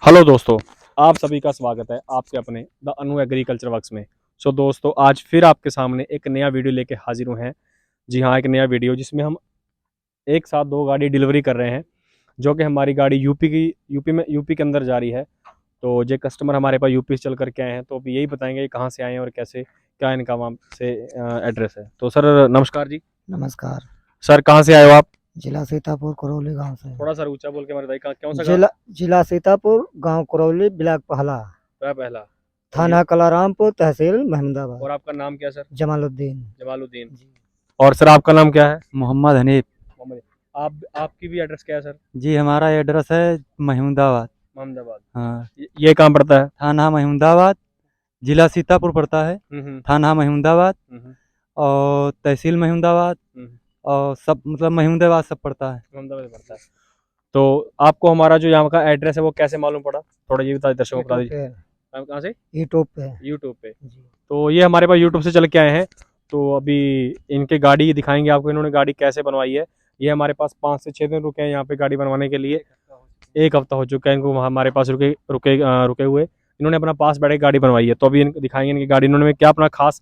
Hello दोस्तों, आप सभी का स्वागत है आपके अपने द अनु एग्रीकल्चर वर्क्स में। सो दोस्तों, आज फिर आपके सामने एक नया वीडियो लेके हाजिर हुए हैं। जी हाँ, एक नया वीडियो जिसमें हम एक साथ दो गाड़ी डिलीवरी कर रहे हैं, जो कि हमारी गाड़ी यूपी के अंदर जा रही है। तो ये कस्टमर हमारे पास यूपी से चल करके आए हैं, तो अभी यही बताएंगे कि कहाँ से आए हैं और कैसे, क्या इनका वहाँ से एड्रेस है। तो सर नमस्कार जी। नमस्कार। सर कहाँ से आए हो आप? जिला सीतापुर करौली गांव से। थोड़ा सा ऊंचा बोल के हमारे बताइए, कौन सा गाँव? जिला सीतापुर, गांव करौली, ब्लॉक पहला, पहला। और थाना कलारामपुर, तहसील महमूदाबाद। और आपका नाम क्या सर? जमालुद्दीन। जमालुद्दीन। और सर आपका नाम क्या है? मोहम्मद हनीफ। मोहम्मद। आपकी भी एड्रेस क्या है सर? जी हमारा एड्रेस है महमूदाबाद। मोहम्मदाबाद। हाँ, ये कहाँ पड़ता है? थाना महमूदाबाद, जिला सीतापुर पड़ता है। हम्म। थाना महमूदाबाद हम्म। और तहसील महमूदाबाद हम्म। और सब मतलब महमूदाबाद सब पड़ता है। मोहम्मदाबाद पड़ता है। तो आपको हमारा जो यहाँ का एड्रेस है वो कैसे मालूम पड़ा? थोड़ा ये बता दर्शकों को बता दीजिए। आप कहाँ से? यूट्यूब पे। यूट्यूब पे। तो ये हमारे पास यूट्यूब से चल के आए हैं। तो अभी इनके गाड़ी दिखाएंगे आपको, इन्होंने गाड़ी कैसे बनवाई है। ये हमारे पास 5 से 6 दिन रुके हैं यहाँ पे गाड़ी बनवाने के लिए। 1 हफ्ता हो चुका है इनको हमारे पास रुके हुए। इन्होंने अपना पास बैठ के गाड़ी बनवाई है। तो अभी दिखाएंगे इनकी गाड़ी इन्होंने क्या अपना खास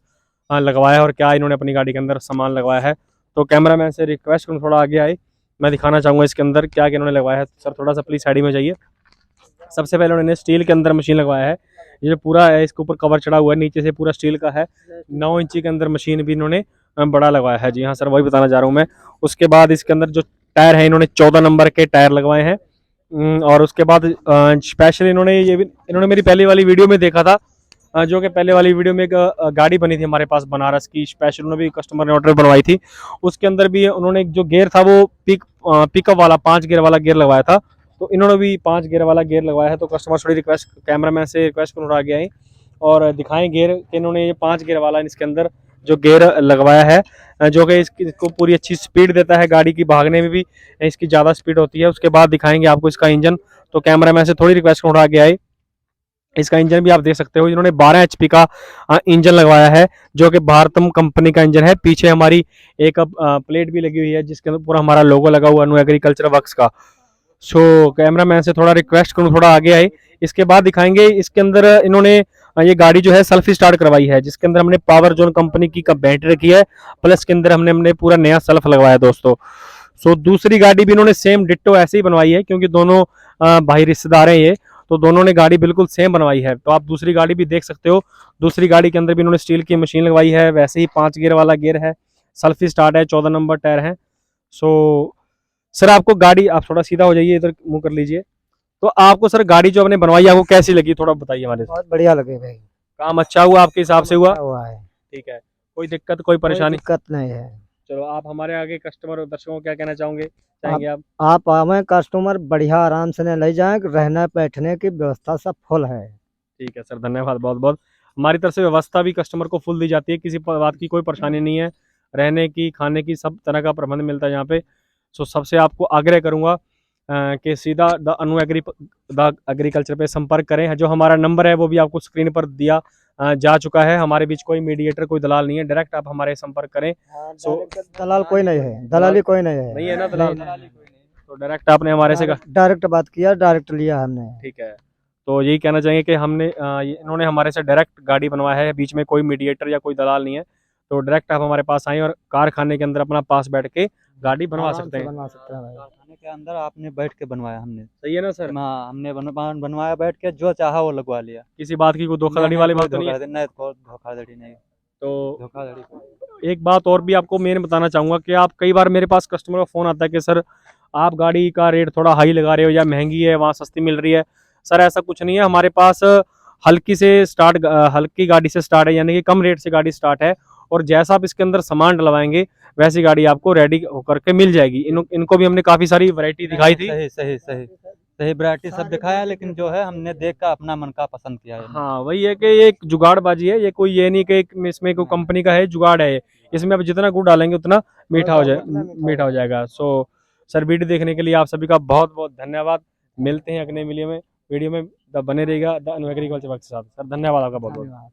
लगवाया है और क्या इन्होंने अपनी गाड़ी के अंदर सामान लगवाया है। तो कैमरामैन से रिक्वेस्ट करूँ थोड़ा आगे आए, मैं दिखाना चाहूँगा इसके अंदर क्या क्या इन्होंने लगवाया है। सर थोड़ा सा प्लीज साइड में जाइए। सबसे पहले उन्होंने स्टील के अंदर मशीन लगवाया है। ये जो पूरा है इसके ऊपर कवर चढ़ा हुआ है, नीचे से पूरा स्टील का है। 9 इंची के अंदर मशीन भी इन्होंने बड़ा लगवाया है। जी हाँ सर, वही बताना चाह रहा हूँ मैं। उसके बाद इसके अंदर जो टायर है, इन्होंने 14 नंबर के टायर लगवाए हैं। और उसके बाद स्पेशल इन्होंने मेरी पहली वाली वीडियो में देखा था, जो कि पहले वाली वीडियो में एक गाड़ी बनी थी हमारे पास बनारस की, स्पेशल उन्होंने भी कस्टमर ने ऑर्डर बनवाई थी। उसके अंदर भी उन्होंने जो गेयर था वो पिकअप वाला 5 गियर वाला गेयर लगवाया था। तो इन्होंने भी 5 गियर वाला गेयर लगवाया है। तो कस्टमर थोड़ी रिक्वेस्ट, कैमरामैन से रिक्वेस्ट करूँ आगे आए और दिखाएं गेयर कि इन्होंने ये 5 गियर वाला इसके अंदर जो गेयर लगवाया है, जो कि इसको पूरी अच्छी स्पीड देता है, गाड़ी की भागने में भी इसकी ज़्यादा स्पीड होती है। उसके बाद दिखाएंगे आपको इसका इंजन। तो कैमरामैन से थोड़ी रिक्वेस्ट करूँ आगे आए। इसका इंजन भी आप देख सकते हो, इन्होंने 12 एचपी का इंजन लगवाया है, जो कि भारतम कंपनी का इंजन है। पीछे हमारी एक प्लेट भी लगी हुई है जिसके अंदर पूरा हमारा लोगो लगा हुआ है एग्रीकल्चर वर्क्स का। सो कैमरामैन से थोड़ा रिक्वेस्ट करूँ थोड़ा आगे आए। इसके बाद दिखाएंगे इसके अंदर इन्होंने ये गाड़ी जो है सेल्फ स्टार्ट करवाई है, जिसके अंदर हमने पावर जोन कंपनी की बैटरी रखी है, प्लस के अंदर हमने पूरा नया सेल्फ लगवाया दोस्तों। सो दूसरी गाड़ी भी इन्होंने सेम डिट्टो ऐसे ही बनवाई है, क्योंकि दोनों भाई रिश्तेदार हैं ये, तो दोनों ने गाड़ी बिल्कुल सेम बनवाई है। तो आप दूसरी गाड़ी भी देख सकते हो। दूसरी गाड़ी के अंदर भी इन्होंने स्टील की मशीन लगवाई है, वैसे ही 5 गियर वाला गियर है, सेल्फ स्टार्ट है, 14 नंबर टायर है। सो सर आपको गाड़ी, आप थोड़ा सीधा हो जाइए, इधर मुंह कर लीजिए। तो आपको सर गाड़ी जो आपने बनवाई है आपको कैसी लगी, थोड़ा बताइए हमारे से। बहुत बढ़िया लगे भाई। काम अच्छा हुआ आपके हिसाब से हुआ? हुआ है। ठीक है, कोई दिक्कत कोई परेशानी? दिक्कत नहीं है। चलो, आप हमारे आगे कस्टमर और दर्शकों को क्या कहना चाहेंगे आप? आप आवे कस्टमर बढ़िया आराम से ले जाए, रहने बैठने की व्यवस्था सब फुल है। ठीक है सर, धन्यवाद बहुत बहुत। हमारी तरफ से व्यवस्था भी कस्टमर को फुल दी जाती है, किसी बात की कोई परेशानी नहीं है। रहने की, खाने की, सब तरह का प्रबंध मिलता है यहाँ पे। सो सबसे आपको आग्रह करूँगा कि सीधा द एग्रीकल्चर पे संपर्क करें। जो हमारा नंबर है वो भी आपको स्क्रीन पर दिया जा चुका है। हमारे बीच कोई मीडिएटर, कोई दलाल नहीं है, डायरेक्ट आप हमारे संपर्क करें। सो दलाल कोई नहीं है, दलाली कोई नहीं है। नहीं है ना दलाल? तो डायरेक्ट आपने हमारे से डायरेक्ट बात किया, डायरेक्ट लिया हमने। ठीक है। तो यही कहना चाहेंगे कि इन्होंने हमारे से डायरेक्ट गाड़ी बनवाया है, बीच में कोई मीडिएटर या कोई दलाल नहीं है। तो डायरेक्ट आप हमारे पास आएँ और कारखाने के अंदर अपना पास बैठ के गाड़ी बनवा सकते हैं। कारखाने के अंदर आपने बैठ के बनवाया हमने। सही है ना सर? हाँ, हमने बनवाया बैठ के, जो चाहा वो लगवा लिया। किसी बात की कोई धोखाधड़ी वाली बात तो नहीं है? नहीं, धोखाधड़ी नहीं। तो धोखाधड़ी। एक बात और भी आपको मेन बताना चाहूँगा कि आप, कई बार मेरे पास कस्टमर का फ़ोन आता है कि सर आप गाड़ी का रेट थोड़ा हाई लगा रहे हो या महंगी है, वहाँ सस्ती मिल रही है। सर ऐसा कुछ नहीं है, हमारे पास हल्की गाड़ी से स्टार्ट है, यानी कि कम रेट से गाड़ी स्टार्ट है। और जैसा आप इसके अंदर सामान डलवाएंगे वैसी गाड़ी आपको रेडी होकर के मिल जाएगी। इनको भी हमने काफ़ी सारी वैरायटी दिखाई थी। सही सही सही सही वैरायटी सब दिखाया, लेकिन जो है हमने देख कर अपना मन का पसंद किया है। हाँ, वही है कि ये एक जुगाड़बाजी है, ये कोई ये नहीं कि इसमें कोई कंपनी का है, जुगाड़ है। इसमें आप जितना गुड़ डालेंगे उतना मीठा हो जाएगा। सो सर वीडियो देखने के लिए आप सभी का बहुत बहुत धन्यवाद। मिलते हैं अगले वीडियो में बने रहिएगा द एग्रीकल्चर वर्क्स के साथ। सर धन्यवाद आपका बहुत बहुत।